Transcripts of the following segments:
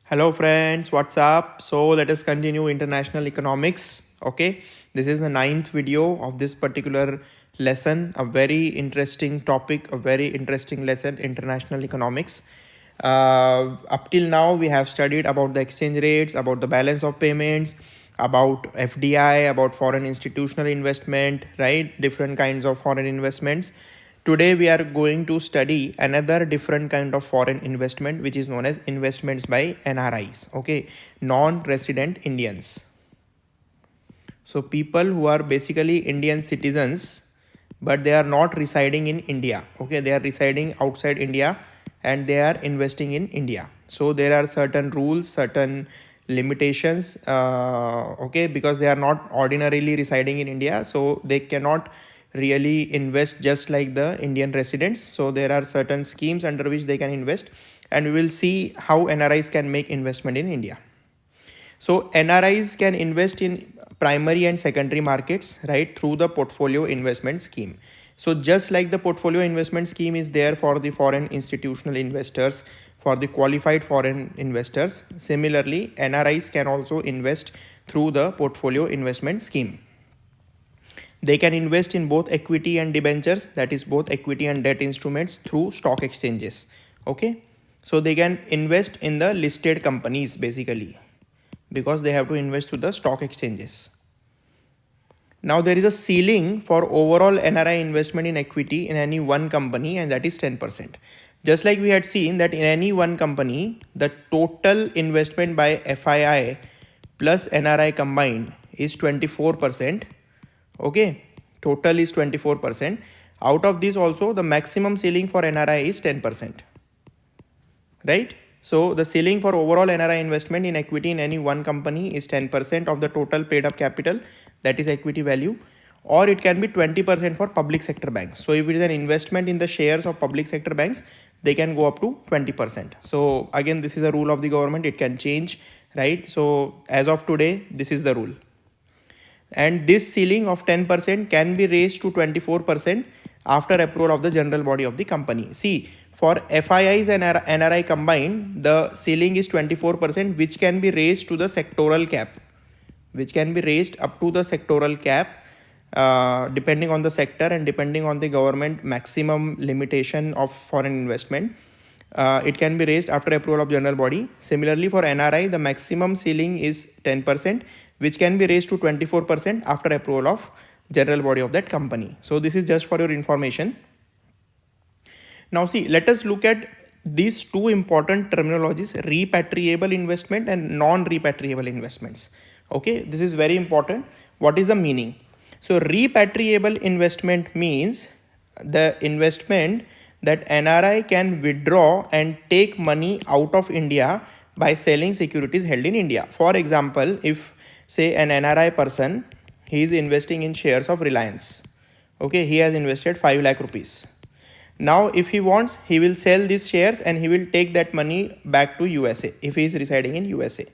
Hello friends, what's up? So let us continue international economics. Okay, this is the ninth video of this particular lesson. A very interesting topic, a very interesting lesson, international economics. Up till now, we have studied about the exchange rates, about the balance of payments, about FDI, about foreign institutional investment, right? Different kinds of foreign investments. Today we are going to study another different kind of foreign investment, which is known as investments by NRIs, okay, non-resident Indians. So people who are basically Indian citizens, but they are not residing in India, okay, they are residing outside India and they are investing in India. So there are certain rules, certain limitations, okay, because they are not ordinarily residing in India, so they cannot really invest just like the Indian residents. So there are certain schemes under which they can invest, and we will see how NRIs can make investment in India. So NRIs can invest in primary and secondary markets, right, through the portfolio investment scheme. So just like the portfolio investment scheme is there for the foreign institutional investors, for the qualified foreign investors, similarly NRIs can also invest through the portfolio investment scheme. They can invest in both equity and debentures, that is both equity and debt instruments, through stock exchanges. Okay, so they can invest in the listed companies basically, because they have to invest through the stock exchanges. Now there is a ceiling for overall NRI investment in equity in any one company, and that is 10%. Just like we had seen that in any one company, the total investment by FII plus NRI combined is 24%. Okay, total is 24%. Out of this also, the maximum ceiling for NRI is 10%, right? So the ceiling for overall NRI investment in equity in any one company is 10% of the total paid up capital, that is equity value, or it can be 20% for public sector banks. So if it is an investment in the shares of public sector banks, they can go up to 20%. So again, this is a rule of the government, it can change, right? So as of today, this is the rule. And this ceiling of 10% can be raised to 24% after approval of the general body of the company. See, for FIIs and NRI combined, the ceiling is 24%, which can be raised to the sectoral cap, which can be raised up to the sectoral cap, depending on the sector and depending on the government maximum limitation of foreign investment. It can be raised after approval of general body. Similarly, for NRI, the maximum ceiling is 10%, which can be raised to 24% after approval of general body of that company. So this is just for your information. Now see, let us look at these two important terminologies, repatriable investment and non-repatriable investments. Okay, this is very important. What is the meaning? So repatriable investment means the investment that NRI can withdraw and take money out of India by selling securities held in India. For example, if say an NRI person, he is investing in shares of Reliance. Okay, he has invested 5 lakh rupees. Now if he wants, he will sell these shares and he will take that money back to USA if he is residing in USA.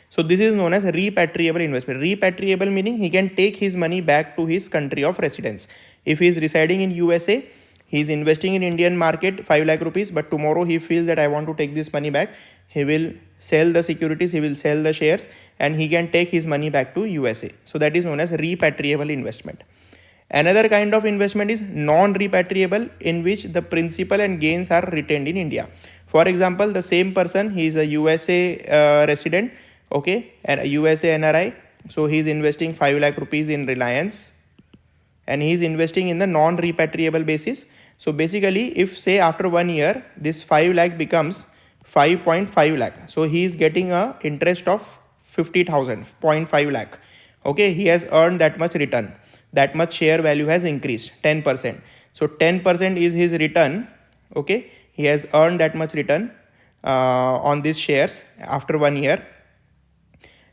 So this is known as repatriable investment. Repatriable meaning he can take his money back to his country of residence. If he is residing in USA, he is investing in Indian market 5 lakh rupees, but tomorrow he feels that I want to take this money back, he will sell the securities, he will sell the shares, and he can take his money back to USA. So that is known as repatriable investment. Another kind of investment is non-repatriable, in which the principal and gains are retained in India. For example, the same person, he is a USA resident, okay, and a USA NRI. So he is investing 5 lakh rupees in Reliance, and he is investing in the non-repatriable basis. So basically, if say after 1 year, this 5 lakh becomes 5.5 lakh. So he is getting a interest of 50,000, 0.5 lakh. Okay, he has earned that much return. That much share value has increased 10%. So 10% is his return. Okay, he has earned that much return on these shares after 1 year.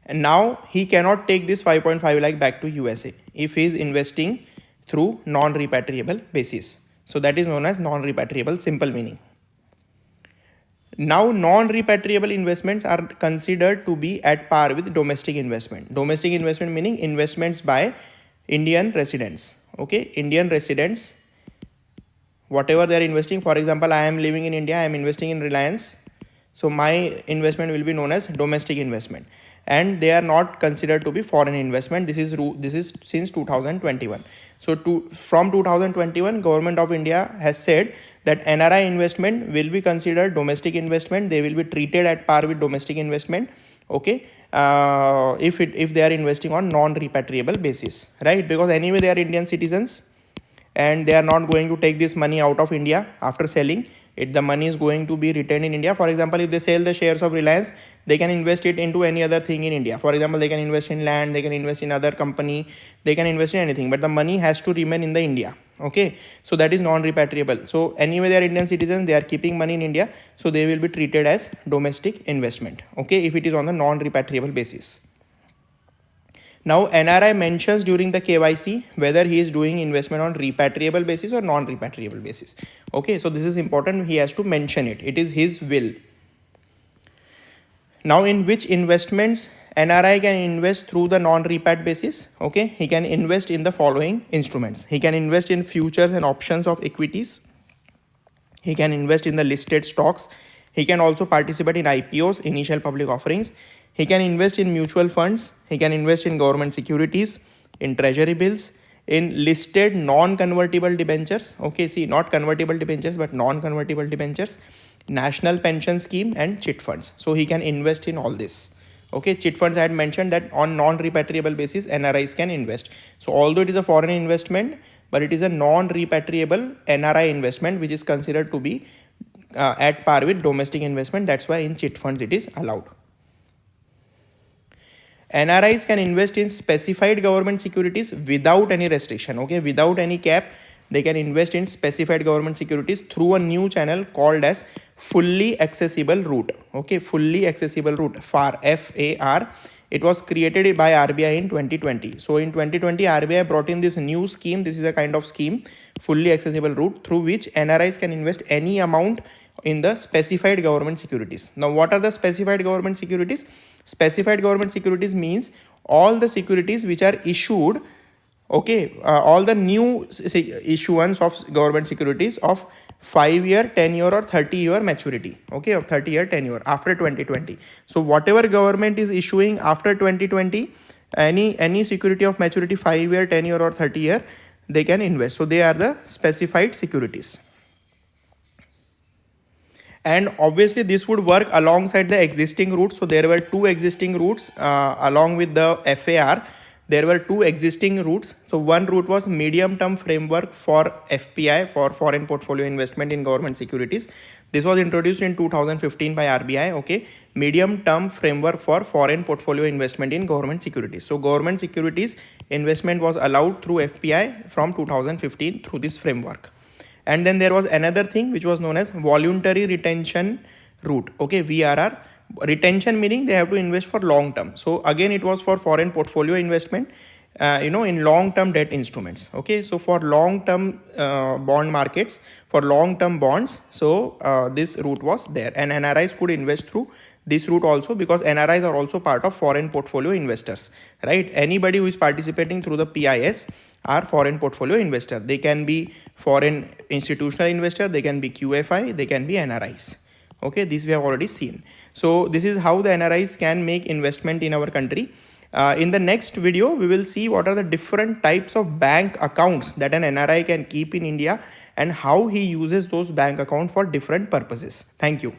And now he cannot take this 5.5 lakh back to USA if he is investing through non-repatriable basis. So that is known as non-repatriable, simple meaning. Now non-repatriable investments are considered to be at par with domestic investment. Domestic investment meaning investments by Indian residents. Okay, Indian residents, whatever they are investing. For example, I am living in India, I am investing in Reliance. So my investment will be known as domestic investment, and they are not considered to be foreign investment. This is since 2021. So from 2021, Government of India has said that NRI investment will be considered domestic investment. They will be treated at par with domestic investment. Okay, if they are investing on non-repatriable basis, right? Because anyway they are Indian citizens, and they are not going to take this money out of India after selling it. The money is going to be retained in India. For example, if they sell the shares of Reliance, they can invest it into any other thing in India. For example, they can invest in land, they can invest in other company, they can invest in anything, but the money has to remain in the India. Okay, so that is non-repatriable. So anyway they are Indian citizens, they are keeping money in India, so they will be treated as domestic investment, okay, if it is on the non-repatriable basis. Now NRI mentions during the KYC whether he is doing investment on repatriable basis or non-repatriable basis. Okay, so this is important. He has to mention it. It is his will. Now in which investments NRI can invest through the non-repat basis? Okay, he can invest in the following instruments. He can invest in futures and options of equities. He can invest in the listed stocks. He can also participate in IPOs, initial public offerings. He can invest in mutual funds. He can invest in government securities, in treasury bills, in listed non-convertible debentures. Okay, see, not convertible debentures, but non-convertible debentures, national pension scheme, and chit funds. So he can invest in all this. Okay, chit funds, I had mentioned that on non-repatriable basis, NRIs can invest. So although it is a foreign investment, but it is a non-repatriable NRI investment, which is considered to be at par with domestic investment. That's why in chit funds it is allowed. NRIs can invest in specified government securities without any restriction, okay, without any cap. They can invest in specified government securities through a new channel called as fully accessible route. Okay, fully accessible route, FAR, FAR. It was created by RBI in 2020. So in 2020, RBI brought in this new scheme. This is a kind of scheme, fully accessible route, through which NRIs can invest any amount in the specified government securities. Now, what are the specified government securities? Specified government securities means all the securities which are issued, okay, all the new issuance of government securities of 5-year, 10-year or 30-year maturity, okay, of 30-year tenure after 2020. So whatever government is issuing after 2020, any security of maturity 5-year, 10-year or 30-year, they can invest. So they are the specified securities. And obviously this would work alongside the existing routes. So there were two existing routes along with the FAR. There were two existing routes. So one route was medium term framework for FPI, for foreign portfolio investment in government securities. This was introduced in 2015 by RBI. Okay, medium term framework for foreign portfolio investment in government securities. So government securities investment was allowed through FPI from 2015 through this framework. And then there was another thing which was known as voluntary retention route. Okay, VRR. Retention meaning they have to invest for long term. So again, it was for foreign portfolio investment, in long term debt instruments. Okay, so for long term bond markets, for long term bonds. So this route was there, and NRIs could invest through this route also, because NRIs are also part of foreign portfolio investors, right? Anybody who is participating through the PIS are foreign portfolio investor. They can be foreign institutional investor, they can be QFI, they can be NRIs. Okay, this we have already seen. So this is how the NRIs can make investment in our country. In the next video, we will see what are the different types of bank accounts that an NRI can keep in India and how he uses those bank accounts for different purposes. Thank you.